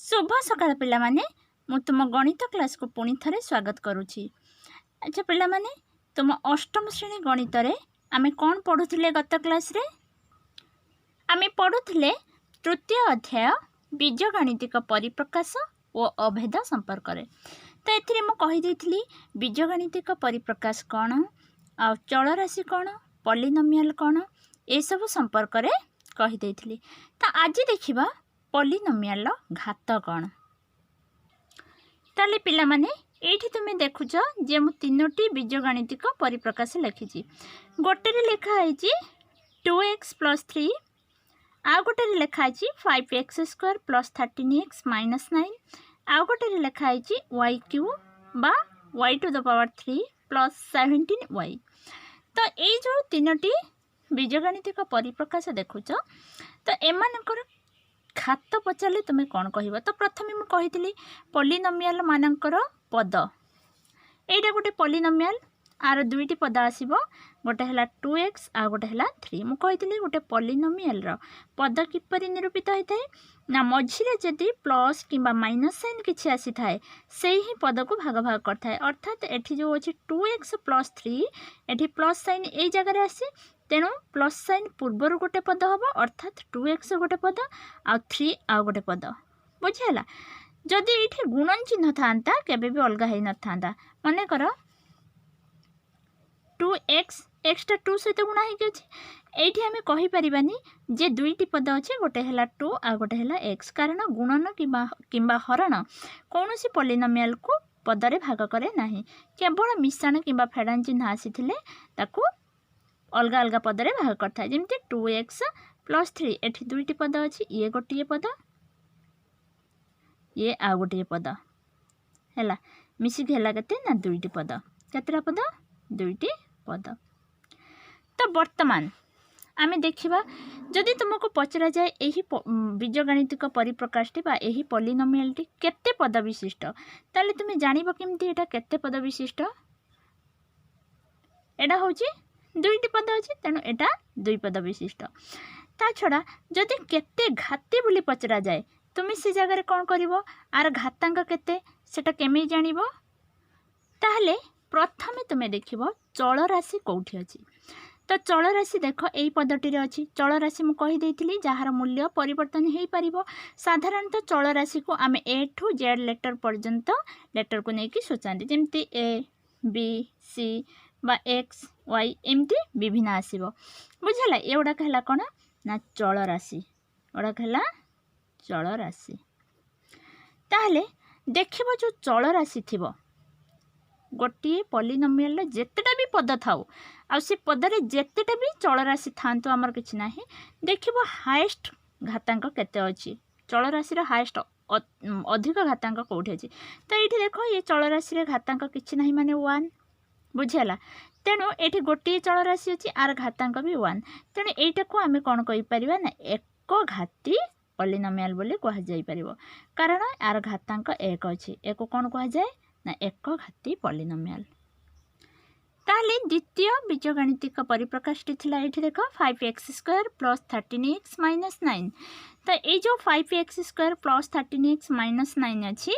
शुभ सकाळ पिला माने मु तुम गणित क्लास को पुणी थरे स्वागत करुछि। अच्छा पिला माने तुम अष्टम श्रेणी गणित रे आमे कौन पढ़ुथिले गत क्लास रे आमे पढ़ुथिले तृतीय अध्याय बीजगणितिक परिप्रकाश और अभेद संपर्क रे। तो एथिरे मु कहि देथिली बीजगणितिक परिप्रकाश कौन आ चल राशि कौन पॉलिनोमियल कौन ए सब संपर्क रे कहि देथिली। तो आज देखिबा पॉलिनोमियल घात कौन। ताले पिला माने एठी तुमे देखुछ जे मु तीनोटी बीजगणितिक परिप्रकाश लिखिछि। गोटे रे लिखा है 2x + 3 आ गोटे रे लिखा है 5x² + 13x - 9 आ गोटे रे लिखा है y³ बा y³ + 17y। तो ए जो तीनोटी बीजगणितिक परिप्रकाश देखुछ तो एमानकर घात पचारे तुम्हें कौन कह। तो प्रथम मुझे कही पॉलिनोमियल मानकर पद एटा गोटे पॉलिनोमियल आर दुईटी पद आसब गोटे है 2x आ गोटे है 3। मुझे गोटे पॉलिनोमियल पद किपर निरूपित होता है ना मझीरे जदि प्लस कि माइनस साइन किसी आसी थाए से ही पद को भाग भाग करता है। अर्थात एठी जो अच्छे 2x + 3 एठी प्लस साइन यही जगह आसी तेणु प्लस साइन पूर्वर गोटे पद हम अर्थात 2x गोटे पद आ 3 आ गोटे पद बुझीगला। जदि ये गुणन चिन्ह था केबे भी अलग हो न था मन कर 2x एक्सट्रा 2 सहित गुणा होती आम कहीपरानी जे दुईटी पद अच्छे गोटे है 2 आ गोटे है x कारण गुणन कि हरण कौन सी पॉलिनोमियल को पदरे भाग करे ना केवल मिश्रण कि फेडान चिन्ह आसी अलग अलग पदरे भाग करता है। जमती 2x + 3 एठी दुईटी पद अच्छी ये गोटे पद ये आ गोटे पद है मिसिक है के दुईटी पद केतटा पद दुईटी पद। तो वर्तमान आमे देखिबा जदि तुमको पचरा जाए यही बीजगणितिक परिप्रकाशटी बा यही पॉलिनोमियलटी केते पद विशिष्ट ताले तुमे जानिबो केमती एटा केते पद विशिष्ट। एटा होची दुईटी पद अच्छी तेणु एटा दुई पद विशिष्ट। ता छड़ा जदि केते घाती बोली पचरा जाए तुम से जगह कौन करिवो आर घातांक केते सेटा केमे जानिबो ताहले प्रथमे तुमे देखिबो चल राशि कोठी अछि। तो चल राशि देख यही पदटी अच्छी चल राशि मुझे कहीदेली जार मूल्य परिवर्तन हो पार। साधारणतः चल राशि को आम ए ठू जेड लेटर पर्यंत लेटर को लेकिन सोचाती जमती ए बी सी बा एक्स वाई एमती विभिन्न आसब बुझेगा। ये गुड़ाक है कौन ना चल राशि गुड़ाक है चल राशि। ताहले देखिबो जो चल राशि थी गोटे पॉलिनोमियल जेतेटा भी पद थाउ आ से पदरे जेतेटा भी चल राशि थांतु आमर किछि नाही देखिबो हाईएस्ट घातांक केते अछि चल राशि हाईएस्ट अधिक घातांक कोठी अछि। तो ये देखो ये चल राशि घातांक किछि नाही माने 1 बुझेला तेणु ये गोटे चल राशि अच्छी आर घातांक भी 1 तेणु यहीटा को आम कौन कहीपर ना एक घाती पॉलिनोमियल बोली कह जाई परिबो कारण आर घातांक 1 अच्छी एक कौन कह जाए ना एक घाती पॉलिनोमियल। ताहले द्वितीय बीजगणितिक परिप्रकाशटी थिला एठी देख 5x² + 13x - 9। तो ये जो 5x² + 13x - 9 अच्छी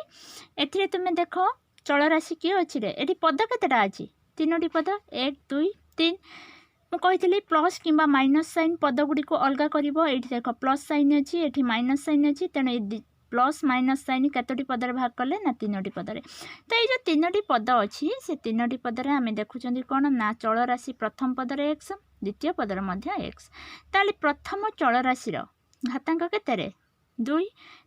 एथिरे तुमे देख चल राशि किए अच्छी रे एठी पद केतेटा अच्छी तीनोटी पद 1 2 3 मुझे प्लस कि माइनस साइन पद गुड़ी को अलग कर देख प्लस साइन अच्छी एठी माइनस साइन अच्छी तेणु प्लस माइनस साइन कतोटी पदर भाग कले ना तीनोटी पदरे। तो ये जो तीनोटी पद अच्छी से तीनोटी पदरे आम देखुं कौन ना चल राशि प्रथम पदरे x द्वितीय पदर मध्य x। ताली प्रथम चल राशि घातांक केते 2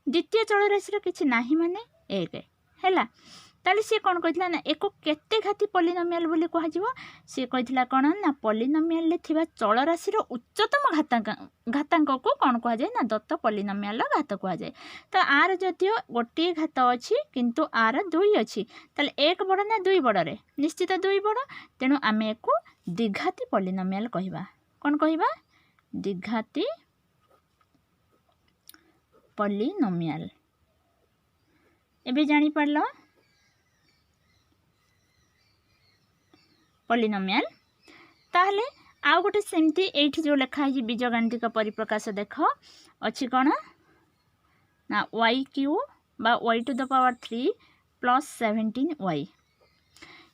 द्वितीय चल राशि किछि नाही माने 1 है। ताली सी कौन कहला ना एक केते घाती पॉलिनोमियल बोली कह सी कहला कौन ना पॉलिनोमियल थिबा चल राशि उच्चतम घातांक को कौन कह जाए ना दत्त पॉलिनोमियल घात कह जाए। तो आर जदियो गोटे घात अच्छी किंतु आर 2 अच्छी ताले 1 बड़ ना 2 बड़े निश्चित 2 बड़ तेणु आम एक द्विघाती पॉलिनोमियल कहवा कौन कहवा द्विघाती पॉलिनोमियल। एबे जानी पारल पॉलिनोमियल। ताहले आउ गोटे सेमती एठी जो लिखा है बीजगणितिक परिप्रकाश देख अच्छी कौन ना y³ बा y to the power 3 plus 17y।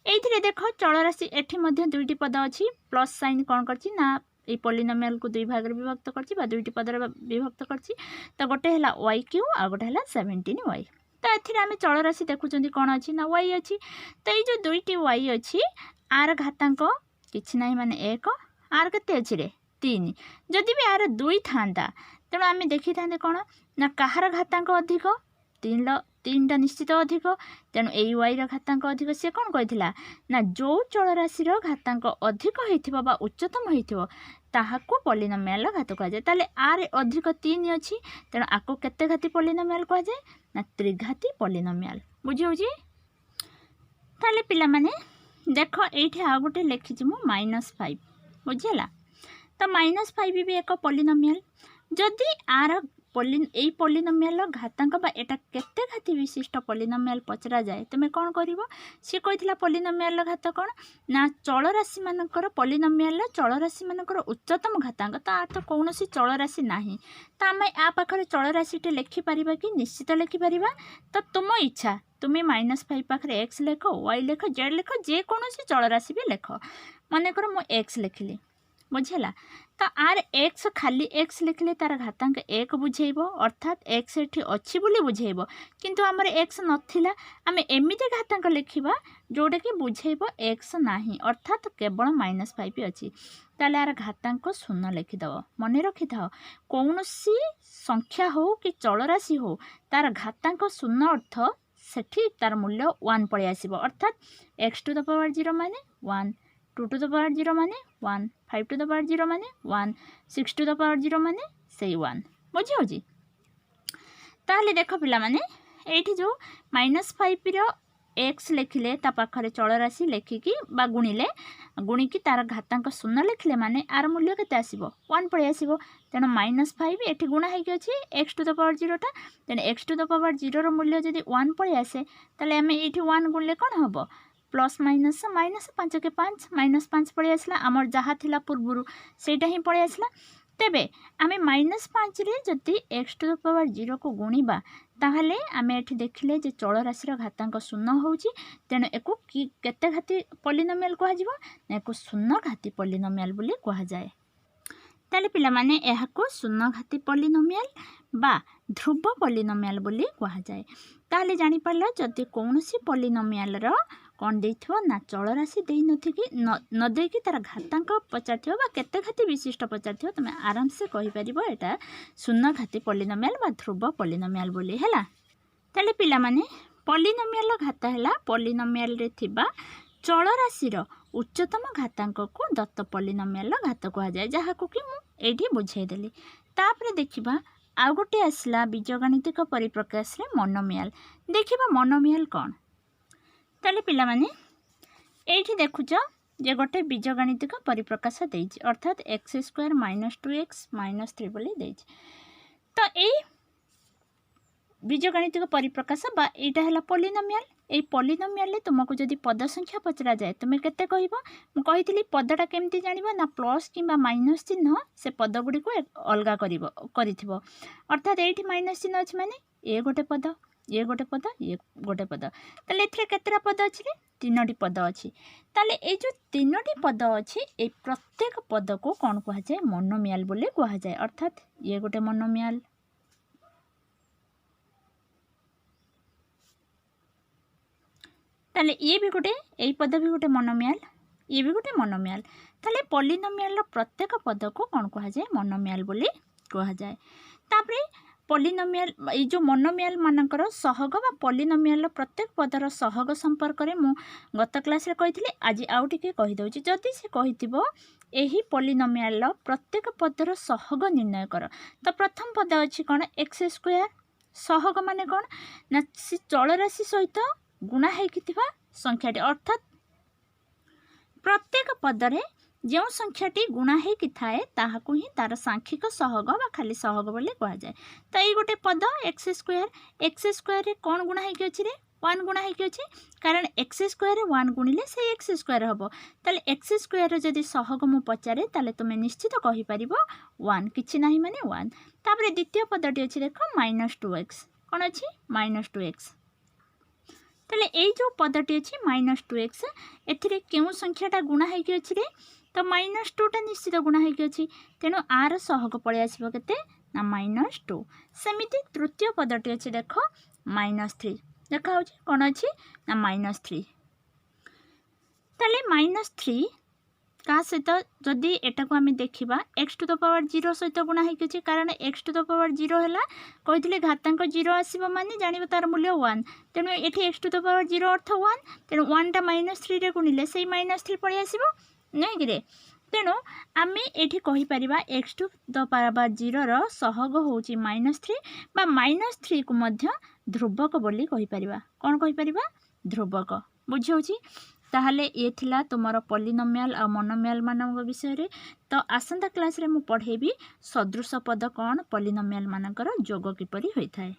ये देख चलराशि एठी मध्य दुईटी पद अच्छी प्लस साइन कौन करछि ना ये पॉलिनोमियल को दुई भाग विभक्त करछि बा दुईटी पदर विभक्त करछि। तो गोटे है y क्यू आ गोटे है 17y। तो ये आम चलराशि देखुं कौन अच्छी ना y अच्छी। तो ये जो दुईटी y अच्छी आर घातांक किछि नहीं माने 1 आर केते अछि रे 3। जदि भी आर 2 थांता तेणु आम देखी था कौन ना कहार घातांक अधिक 3टा निश्चित अधिक। तेणु यही वाई घातांक अधिक सी कौन कही ना जो चलराशि घातांक अधिक होइथिबो बा उच्चतम होइथिबो ताहाकू पॉलिनोमियल घात कहुए। ताले आर अधिक 3 अच्छी तेणु आको केते घाती पॉलिनोमियल कहुए ना त्रिघाती पॉलिनोमियल। बुझी ताले पिला माने देख ये आ गोटे लिखी मु -5 बुझीला। तो -5 भी एक पॉलिनोमियल। जदि आर यही पॉलिनोमियल घातांक बा एटा केते घाती विशिष्ट पॉलिनोमियल पचरा जाए तुम्हें कौन करिवो सी कहिथिला पॉलिनोमियल घात कौन ना चलराशि मानकर पॉलिनोमियल चलराशि मानकर उच्चतम घातांक। तो कौन सी चलराशि नाही तो आम आ पाखरे चलराशिटे लिखि परिबा कि निश्चित लिखि परिबा। तो तुम इच्छा तुम्हें -5 पाखरे x लेख y लेख z लेख जे कौन सी चलराशि भी लेख। मनकर मु x लिखिली बुझेला। तो आर x खाली x लिखले तार घातांक 1 बुझेइबो अर्थात x एठी अछि बोली बुझेइबो। किंतु हमर x नथिला आमे एमिते घातांक लिखिबा जोडा कि बुझेइबो x नाही अर्थात केवल -5 अछि। ताले आर घातांक 0 लिखिदबो। मने रखि थाओ कौनसी संख्या हो कि चलराशि हो तार घातांक 0 अर्थ सेठी तार मूल्य 1 पळे आसीबो अर्थात x टू द पावर 0 माने 1 2 टू द पावर 0 माने 1 5 टू द पावर 0 माने 1 6 टू द पावर 0 माने से 1 बुझी होजी। ताहले देख पिला माने एठी जो -5 रो x लिखिले ता पाखरे चलराशि लेखिकी बा गुणिकी तार घातांक 0 लिखले माने आर मूल्य केते आसीबो 1 पळे आसीबो। तेणु -5 एठी गुणा हेकी अछि x टू द पावर 0 टा। तेणु x टू द पावर 0 रो मूल्य जदि 1 पळे आसे ताले आमे एठी 1 गुणले कोन हबो प्लस माइनस -5 के 5 -5 पड़े आसला आमर जहाँ थिला पूर्व सेटा ही पड़े आसला। तेबे आमे -5 रे जदि x टू द पावर 0 को गुणिबा ताहले आमे एठी देखिले जे चलराशि घातांक 0 होउची। तेणु एको केते घाती पॉलिनोमियल कहा जिवो ना एको 0 घाती पॉलिनोमियल बोली कहा जाए। ताले पिला माने एहाको 0 घाती पॉलिनोमियल बा ध्रुव पॉलिनोमियल बोली कहा जाए। ताहले जानि पारला जदि कोनोसी पॉलिनोमियल रो कौन देथिबो ना चलराशि देई नथि कि न देकी तार घातांक पचारथिबो बा केते घाती विशिष्ट पचारथिबो तमे आराम से कहि परिबो एटा 0 घाती पॉलिनोमियल बा ध्रुव पॉलिनोमियल बोली हैला। ताले पिला माने पॉलिनोमियल घात हैला पॉलिनोमियल रे थिबा चलराशि रो उच्चतम घातांक को दत्त पॉलिनोमियल घात कहा जाए जहा को कि मु एठी बुझाई देली। तापरे देखिबा आ गोटे आसला बीजगणितिक परिप्रकाश रे मोनोमियल। देखिबा मोनोमियल कौन ताले पिला माने एठी देखुच जे गोटे बीजगणितिक परिप्रकाश देइछि अर्थात x² - 2x - 3 बोली देइछि। तो ए बीजगणितिक परिप्रकाश बा एटा हैला पॉलिनोमियल। ए पॉलिनोमियल ले तुमको जदि पद संख्या पचरा जाए तुमे केते कहिबो मु कहितली पदटा केमती जानिबो ना प्लस किबा माइनस चिन्ह से पद गुडी को अलगा करिथिबो अर्थात एठी माइनस चिन्ह अछि माने ए गोटे पद ये गोटे पद ये गोटे पद। ताले एथरे केतेरा पद अछि रे 3टी पद अछि। ताले ए जो 3टी पद अछि ए प्रत्येक पद को कोन कहा जाए मोनोमियल बोली कहा जाए अर्थात ये गोटे मोनोमियल ताले ये भी गोटे एई पद भी गोटे मोनोमियल ये भी गोटे मोनोमियल। ताले पॉलिनोमियल रो प्रत्येक पद को कोन कहा जाए मोनोमियल बोली कहा जाए। तापरे पॉलिनोमियल ये जो मोनोमियल मानकर सहग बा पॉलिनोमियल प्रत्येक पदर सहग संपर्क रे मु गत क्लास रे कहितली आज आउ टिके कहि दउची। जदि से कहितिबो एही पॉलिनोमियल प्रत्येक पदर सहग निर्णय कर तो प्रथम पद अछि कोन x² सहग माने कोन ना चलराशि सहित गुणा हेकिथिबा संख्याटी अर्थात प्रत्येक पदरे जो संख्याटी गुणा हेकि थाए ताहाकु ही तार सांख्यिक सहग बा खाली सहग बोली कहा जाए। तो ये गोटे पद x² रे कौन गुणा हेकि अछि रे 1 गुणा हेकि अछि कारण x² रे 1 गुणिले से x² हबो। ताले x² रे जदि सहग मु पचारे ताले तुमे निश्चित कहि परिबो 1 किछि नाही माने 1। तापरे द्वितीय पदटी अछि देखो -2x कौन अच्छी -2x। ताले ये जो पदटी अच्छी -2x एथिरे केउ संख्याटा गुणा होइकी अछि रे तो -2टा निश्चित गुणा होइकी अछि तेणु आर सहग पळै आसीबो केते ना -2। सेमिति तृतीय पदटी अच्छी देख -3 देखा होची कौन अच्छी ना -3। ताले -3 का सहित जदि एटा को आम देखा x⁴ सहित गुणा होगी कारण x⁴ है कही घातांक 0 आसब माने जान तार मूल्य 1 तेणु ये x⁴ अर्थ 1 तेणु 1 टा -3 रे गुणिले से -3 पलि आसब नहीं कि तेणु आम ये कहीपर x⁴ सहग हूँ -3 बा -3 को मध्य ध्रुवक बोली कहीपर कौन कहीपर ध्रुवक बुझी। ताहले ये थिला तुमर पॉलिनोमियल आ मोनोमियल मानक विषय रे। तो आसंता क्लास रे मु पढ़ेबी सदृश पद कौन पॉलिनोमियल मानकर जोग किपरि होइथाय।